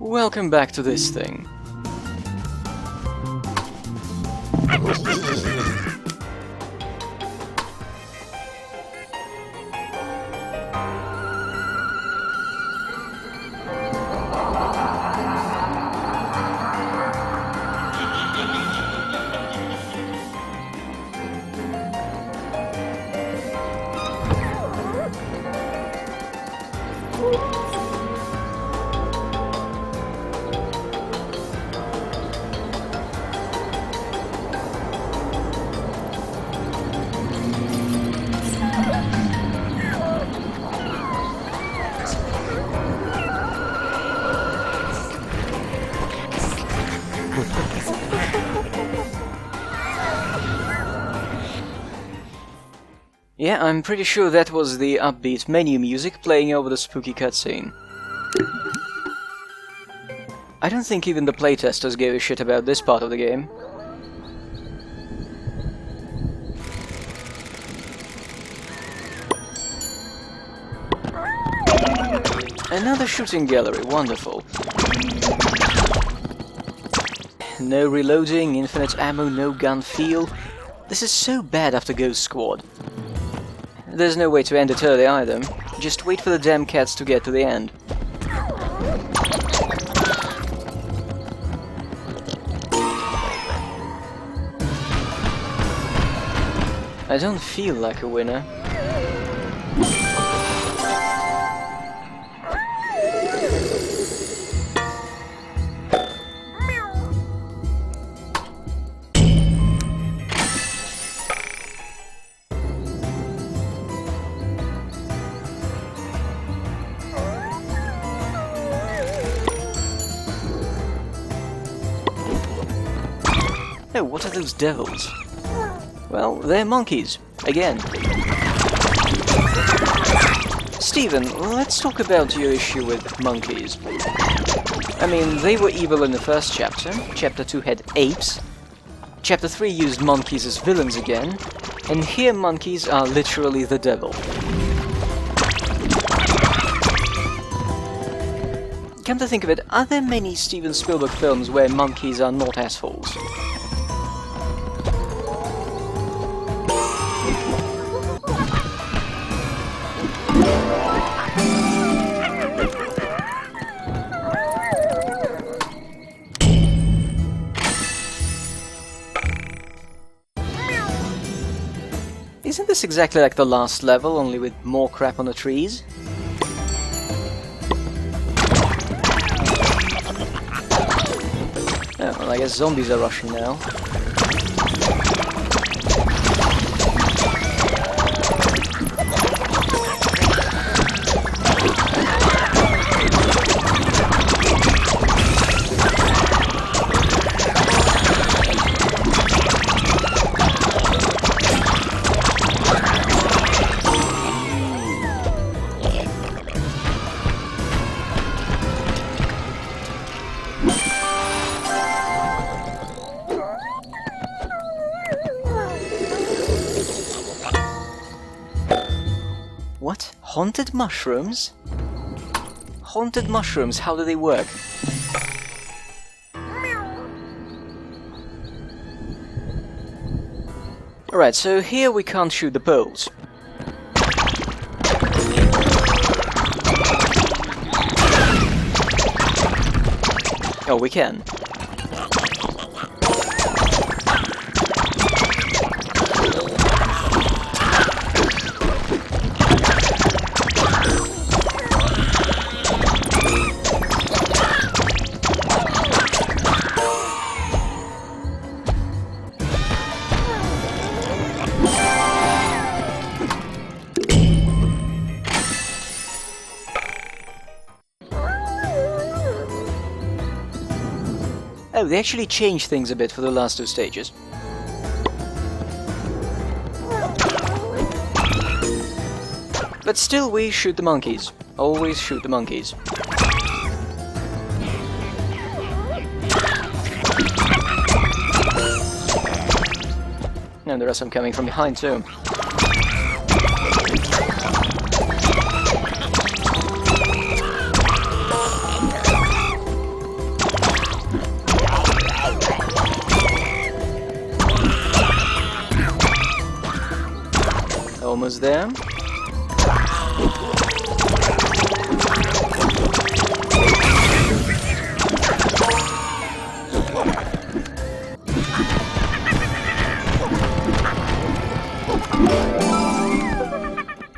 Welcome back to this thing. Yeah, I'm pretty sure that was the upbeat menu music playing over the spooky cutscene. I don't think even the playtesters gave a shit about this part of the game. Another shooting gallery, wonderful. No reloading, infinite ammo, no gun feel. This is so bad after Ghost Squad. There's no way to end it early either. Just wait for the damn cats to get to the end. I don't feel like a winner. Oh, what are those devils? Well, they're monkeys. Again. Steven, let's talk about your issue with monkeys. I mean, they were evil in the first chapter. Chapter 2 had apes. Chapter 3 used monkeys as villains again. And here monkeys are literally the devil. Come to think of it, are there many Steven Spielberg films where monkeys are not assholes? Isn't this exactly like the last level, only with more crap on the trees? Oh, well, I guess zombies are rushing now. What? Haunted mushrooms? Haunted mushrooms, how do they work? Alright, so here we can't shoot the poles. Oh, we can. Oh, they actually changed things a bit for the last two stages. But still, we shoot the monkeys. Always shoot the monkeys. And there are some coming from behind too. Almost there.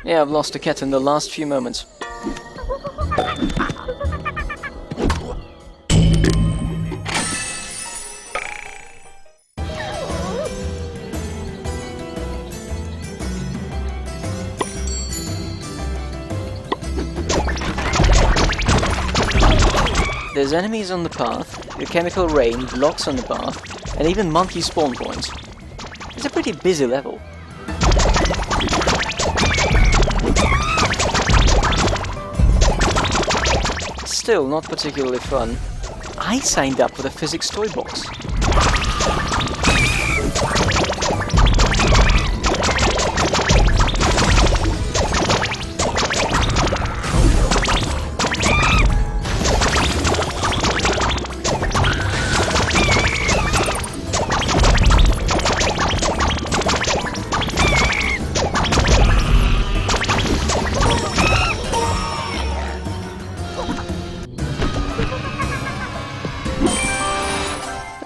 Yeah, I've lost a cat in the last few moments. There's enemies on the path, the chemical rain, Blox on the path, and even monkey spawn points. It's a pretty busy level. Still not particularly fun. I signed up for the physics toy box.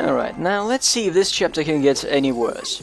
Alright, now let's see if this chapter can get any worse.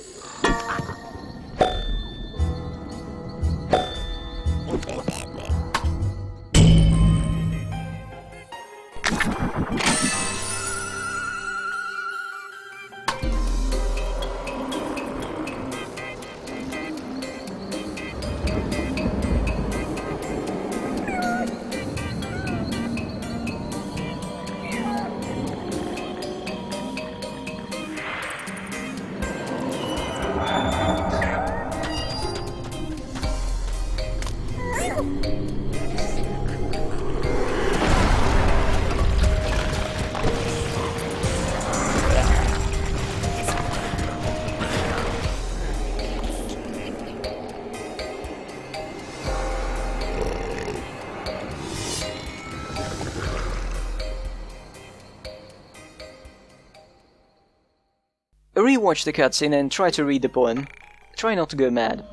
Rewatch the cutscene and try to read the poem. Try not to go mad.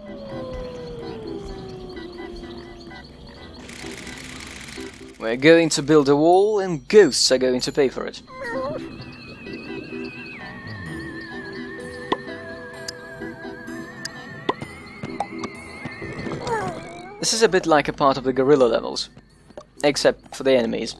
We're going to build a wall and ghosts are going to pay for it. This is a bit like a part of the gorilla levels, except for the enemies.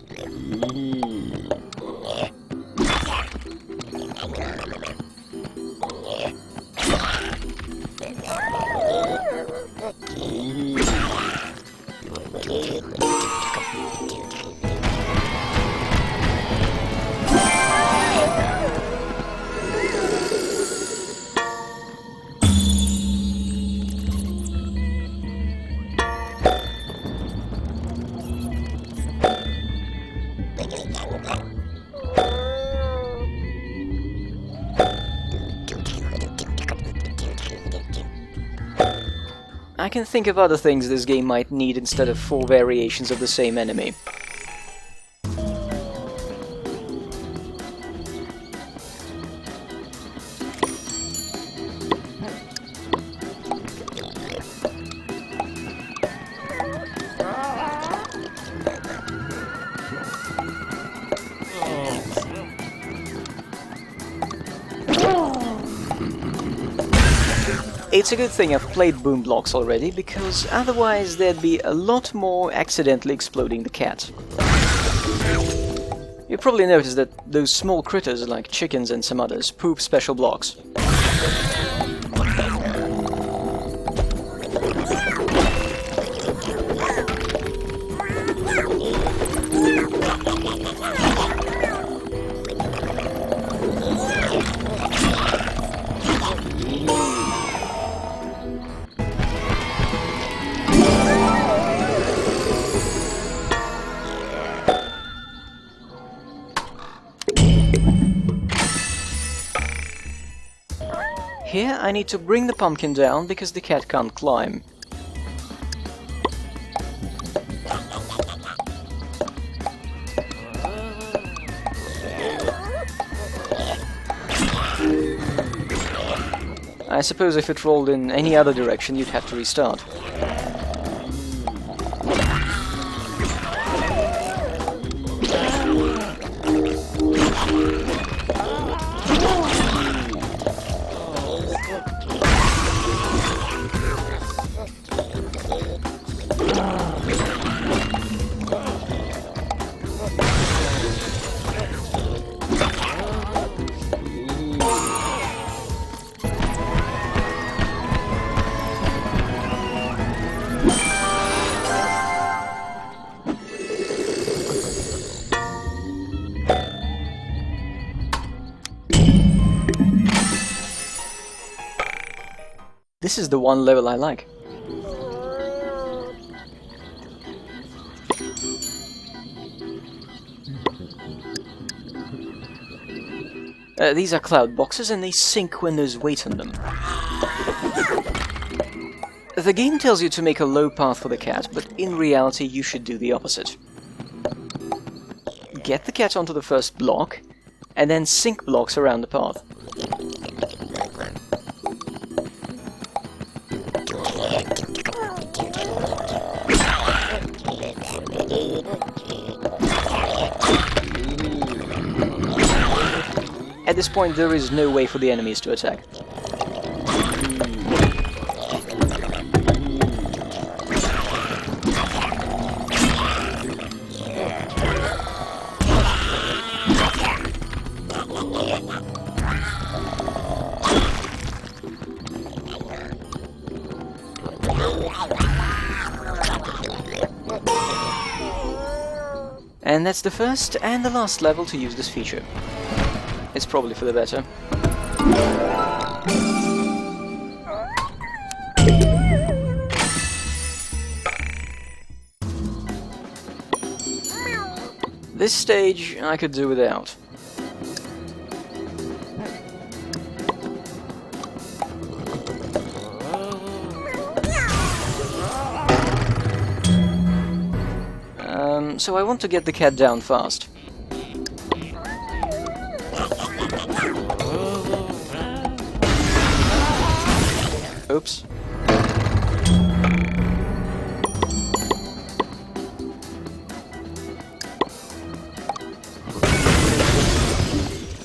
I can think of other things this game might need instead of 4 variations of the same enemy. It's a good thing I've played Boom Blox already, because otherwise there'd be a lot more accidentally exploding the cat. You probably noticed that those small critters, like chickens and some others, poop special blocks. Here I need to bring the pumpkin down because the cat can't climb. I suppose if it rolled in any other direction, you'd have to restart. This is the one level I like. These are cloud boxes and they sink when there's weight on them. The game tells you to make a low path for the cat, but in reality you should do the opposite. Get the cat onto the first block, and then sink blocks around the path. At this point, there is no way for the enemies to attack. And that's the first and the last level to use this feature. It's probably for the better. This stage I could do without. So I want to get the cat down fast. Oops.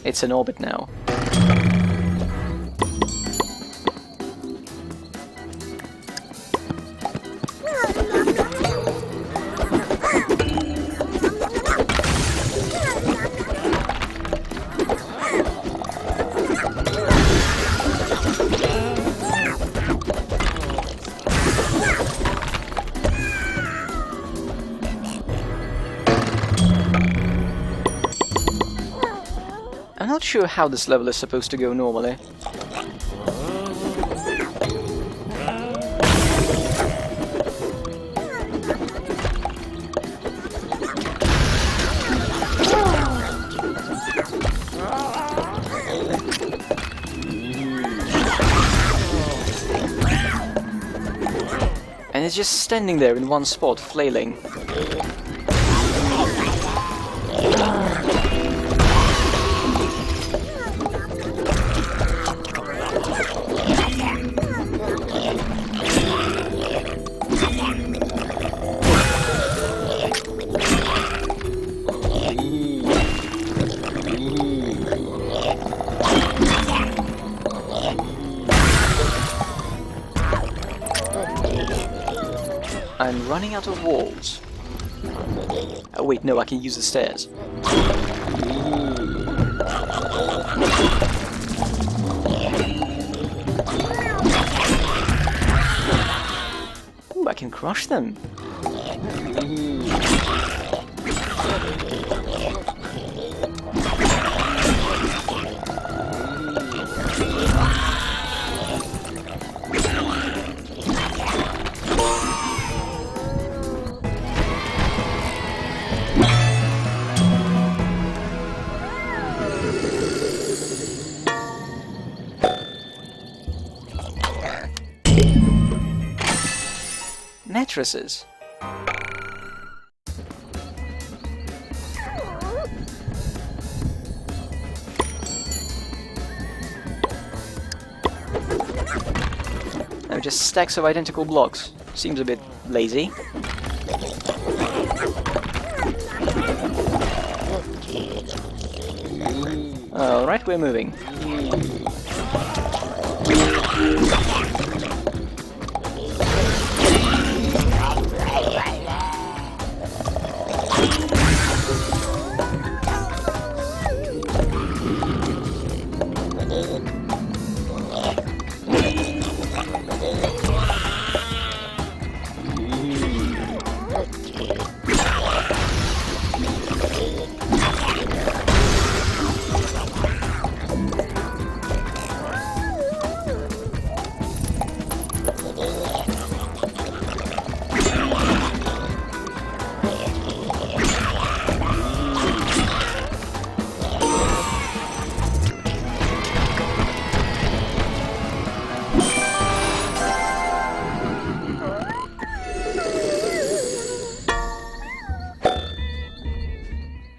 It's in orbit now. I'm not sure how this level is supposed to go normally. And it's just standing there in one spot, flailing. I'm running out of walls. Oh wait, no, I can use the stairs. Ooh, I can crush them. Mattresses. just stacks of identical blocks. Seems a bit lazy. Alright, we're moving.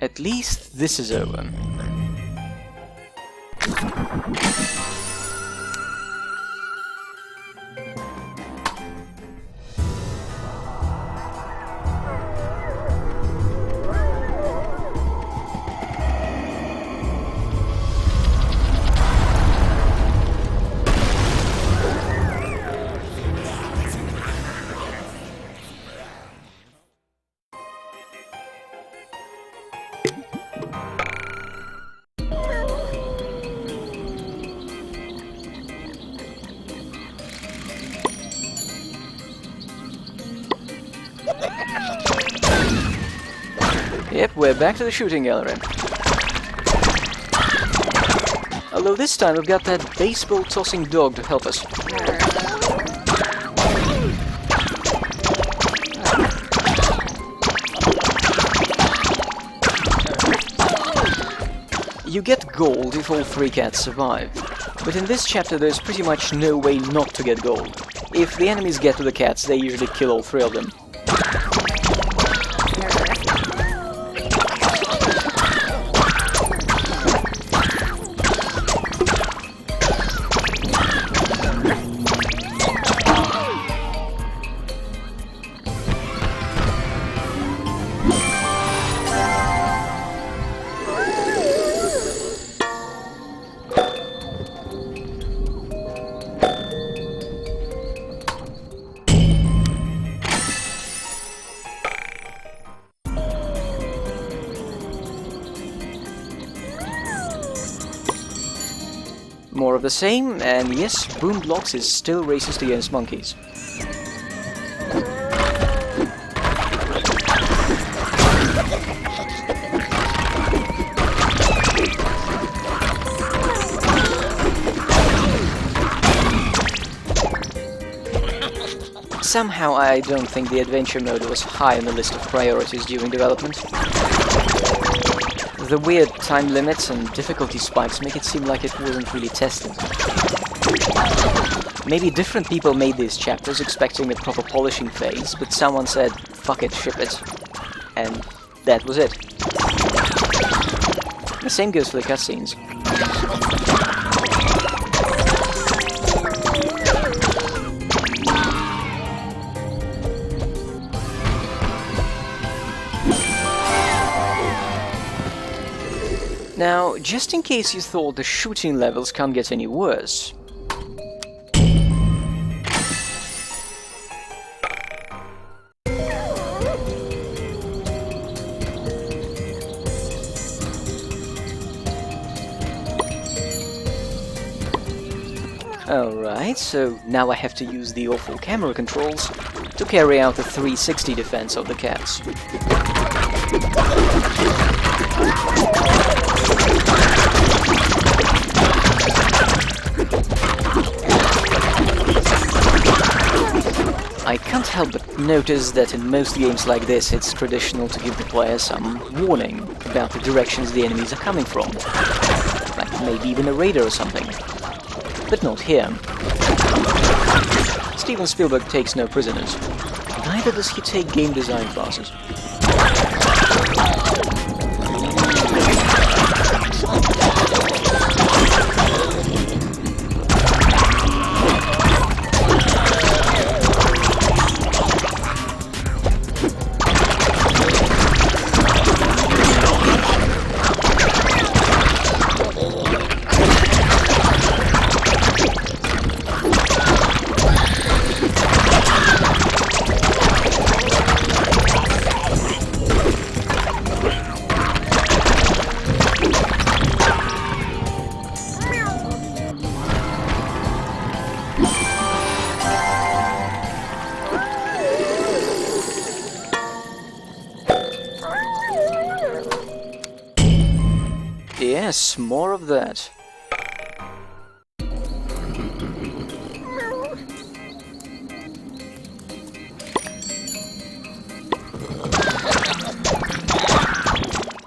At least this is over. Yep, we're back to the shooting gallery. Although this time we've got that baseball-tossing dog to help us. You get gold if all 3 cats survive, but in this chapter there's pretty much no way not to get gold. If the enemies get to the cats, they usually kill all 3 of them. More of the same, and yes, Blox is still racist against monkeys. Somehow I don't think the adventure mode was high on the list of priorities during development. The weird time limits and difficulty spikes make it seem like it wasn't really tested. Maybe different people made these chapters expecting a proper polishing phase, but someone said, fuck it, ship it. And that was it. The same goes for the cutscenes. Now, just in case you thought the shooting levels can't get any worse. Alright, so now I have to use the awful camera controls to carry out the 360 defense of the cats. I can't help but notice that in most games like this it's traditional to give the player some warning about the directions the enemies are coming from. Like maybe even a radar or something. But not here. Steven Spielberg takes no prisoners. Neither does he take game design classes. Yes, more of that.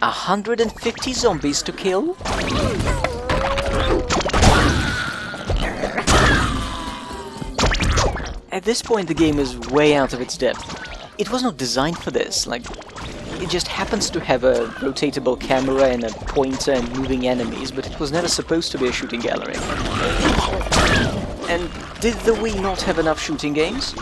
"150 zombies to kill?" At this point the game is way out of its depth. It was not designed for this, like, it just happens to have a rotatable camera and a pointer and moving enemies, but it was never supposed to be a shooting gallery. And did the Wii not have enough shooting games?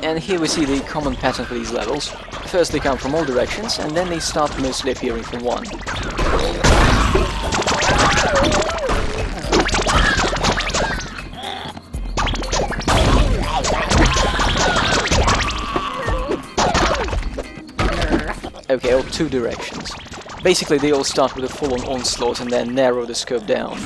And here we see the common pattern for these levels. First they come from all directions, and then they start mostly appearing from one. Okay, or two directions. Basically they all start with a full-on onslaught and then narrow the scope down.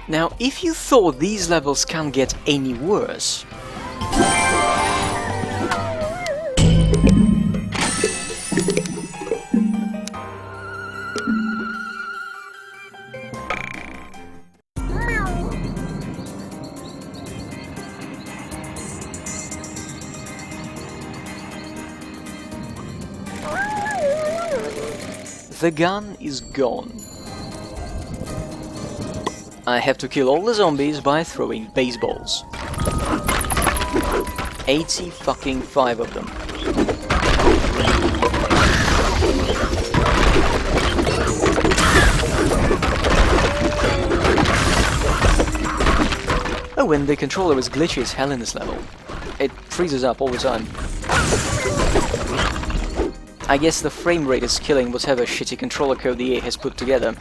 Now, if you thought these levels can't get any worse, the gun is gone. I have to kill all the zombies by throwing baseballs. 85 of them. Oh, and the controller is glitchy as hell in this level. It freezes up all the time. I guess the frame rate is killing whatever shitty controller code the EA has put together.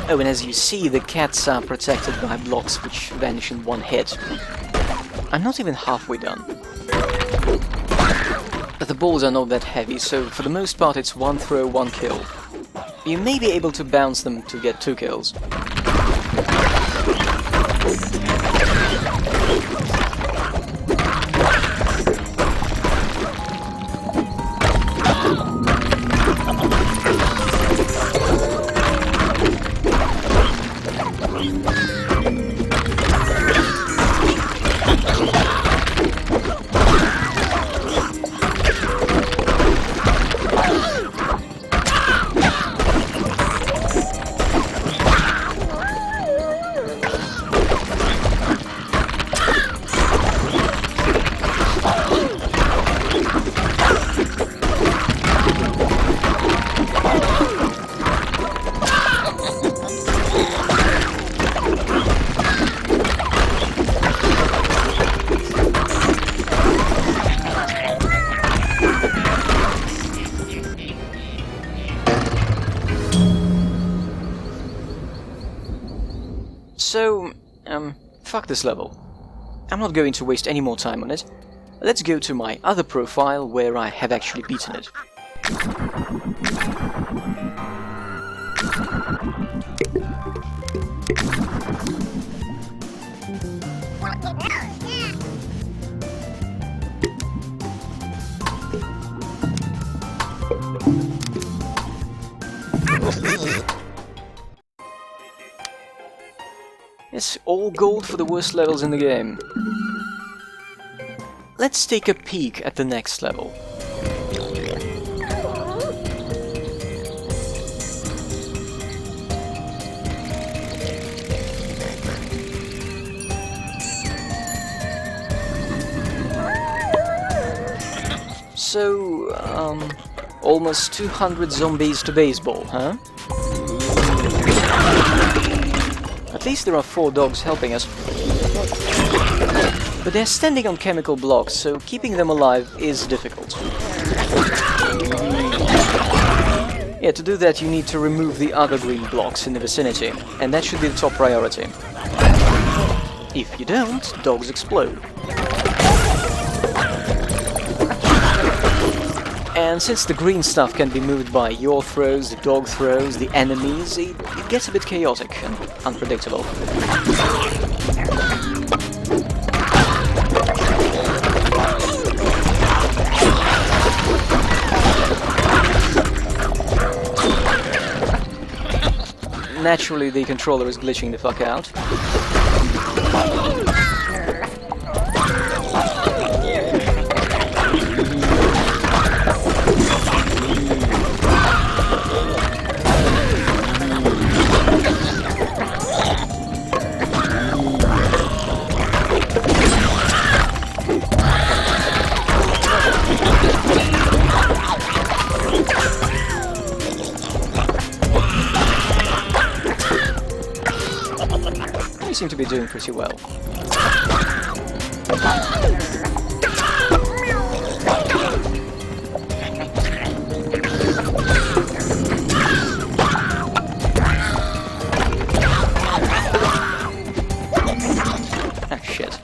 Oh, and as you see, the cats are protected by blocks which vanish in one hit. I'm not even halfway done. But the balls are not that heavy, so for the most part it's one throw, one kill. You may be able to bounce them to get 2 kills. So, fuck this level. I'm not going to waste any more time on it. Let's go to my other profile where I have actually beaten it. It's all gold for the worst levels in the game. Let's take a peek at the next level. So, almost 200 zombies to baseball, huh? At least there are 4 dogs helping us. But they're standing on chemical blocks, so keeping them alive is difficult. Yeah, to do that you need to remove the other green blocks in the vicinity, and that should be the top priority. If you don't, dogs explode. And since the green stuff can be moved by your throws, the dog throws, the enemies, it gets a bit chaotic and unpredictable. Naturally, the controller is glitching the fuck out. You seem to be doing pretty well. Ah, shit.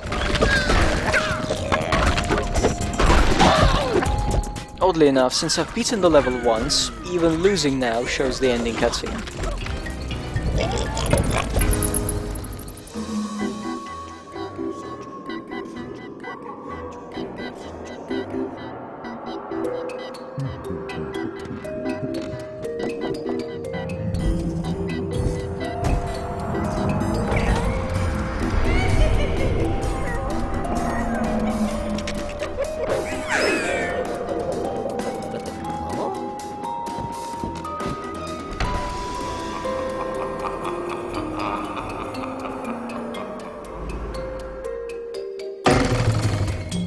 Oddly enough, since I've beaten the level once, even losing now shows the ending cutscene.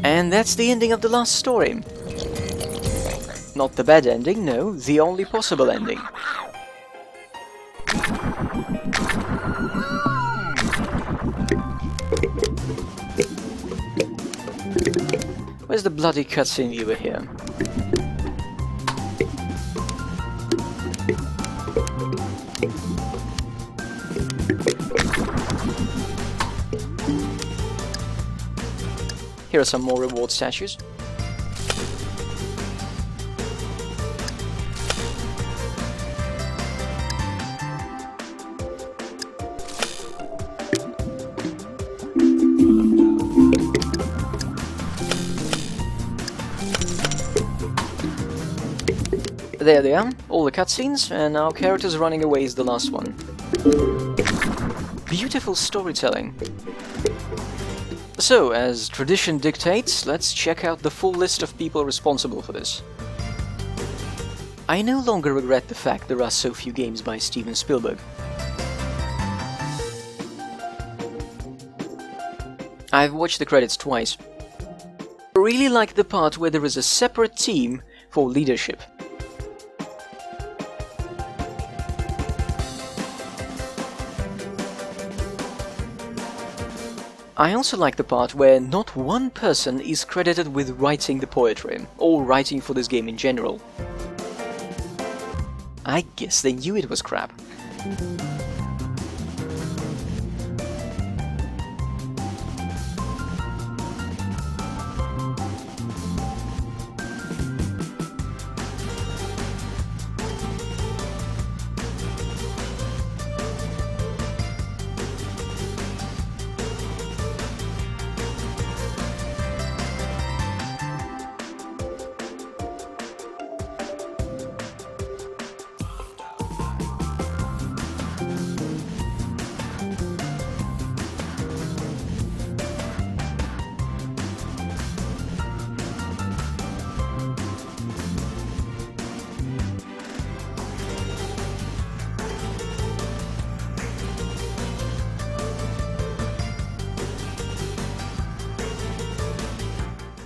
And that's the ending of the last story. Not the bad ending, no, the only possible ending. Where's the bloody cutscene viewer here? Here are some more reward statues. There they are, all the cutscenes, and our characters running away is the last one. Beautiful storytelling. So, as tradition dictates, let's check out the full list of people responsible for this. I no longer regret the fact there are so few games by Steven Spielberg. I've watched the credits twice. I really like the part where there is a separate team for leadership. I also like the part where not one person is credited with writing the poetry, or writing for this game in general. I guess they knew it was crap.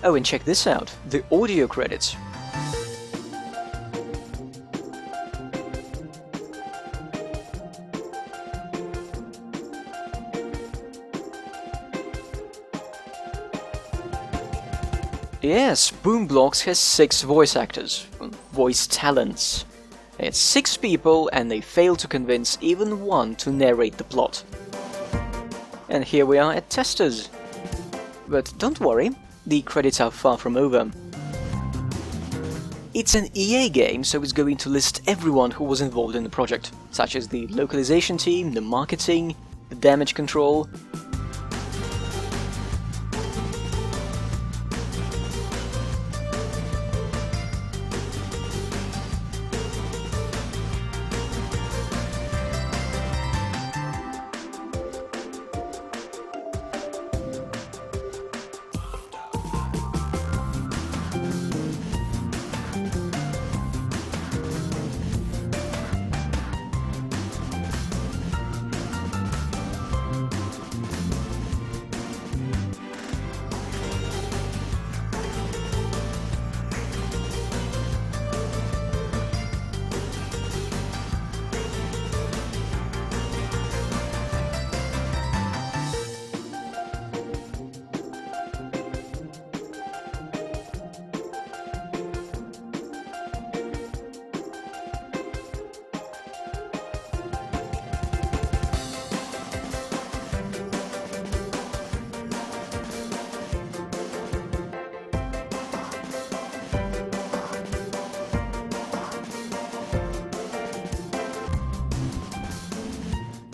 Oh, and check this out, the audio credits. Yes, Blox has 6 voice actors, voice talents. It's 6 people and they failed to convince even one to narrate the plot. And here we are at testers. But don't worry, the credits are far from over. It's an EA game, so it's going to list everyone who was involved in the project, such as the localization team, the marketing, the damage control.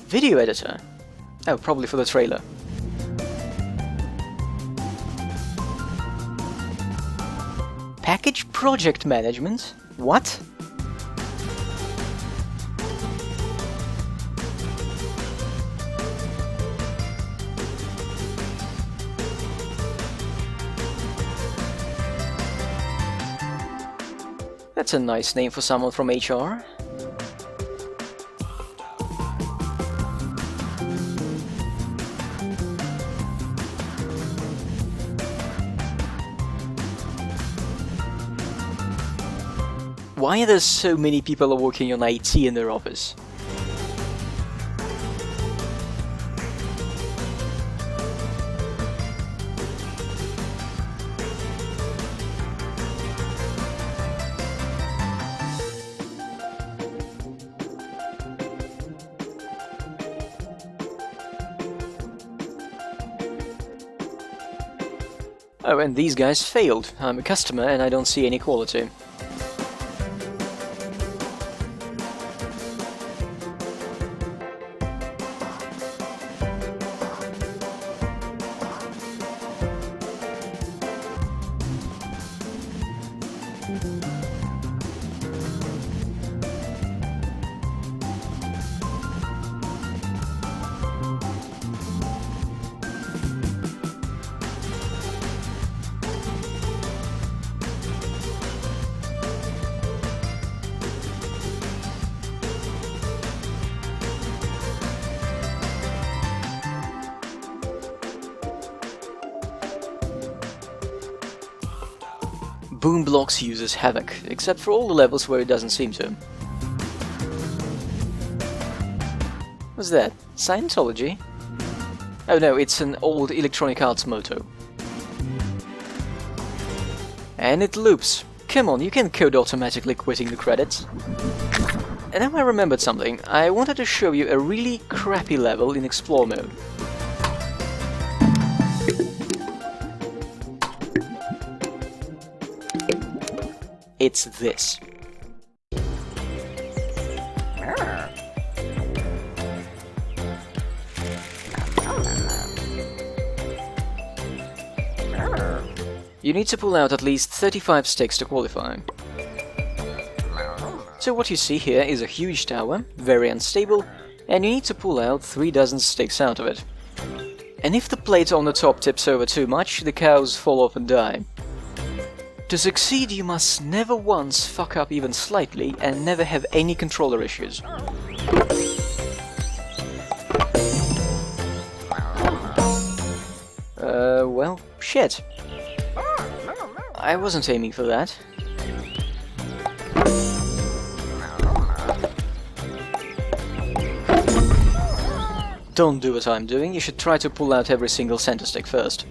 Video editor? Oh, probably for the trailer. Package project management? What? That's a nice name for someone from HR. Why are there so many people working on IT in their office? Oh, and these guys failed. I'm a customer and I don't see any quality. Blox uses Havoc, except for all the levels where it doesn't seem to. What's that? Scientology? Oh no, it's an old Electronic Arts motto. And it loops. Come on, you can code automatically quitting the credits. And now I remembered something. I wanted to show you a really crappy level in Explore mode. It's this. You need to pull out at least 35 sticks to qualify. So what you see here is a huge tower, very unstable, and you need to pull out 3 dozen sticks out of it. And if the plate on the top tips over too much, the cows fall off and die. To succeed, you must never once fuck up even slightly and never have any controller issues. Well, shit. I wasn't aiming for that. Don't do what I'm doing, you should try to pull out every single center stick first.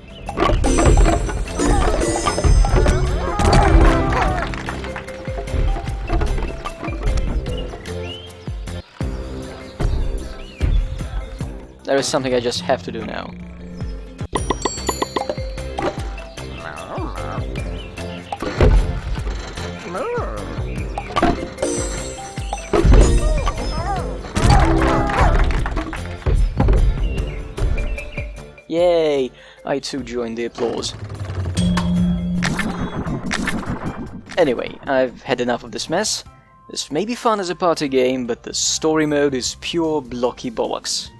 There is something I just have to do now. Yay! I too joined the applause. Anyway, I've had enough of this mess. This may be fun as a party game, but the story mode is pure blocky bollocks.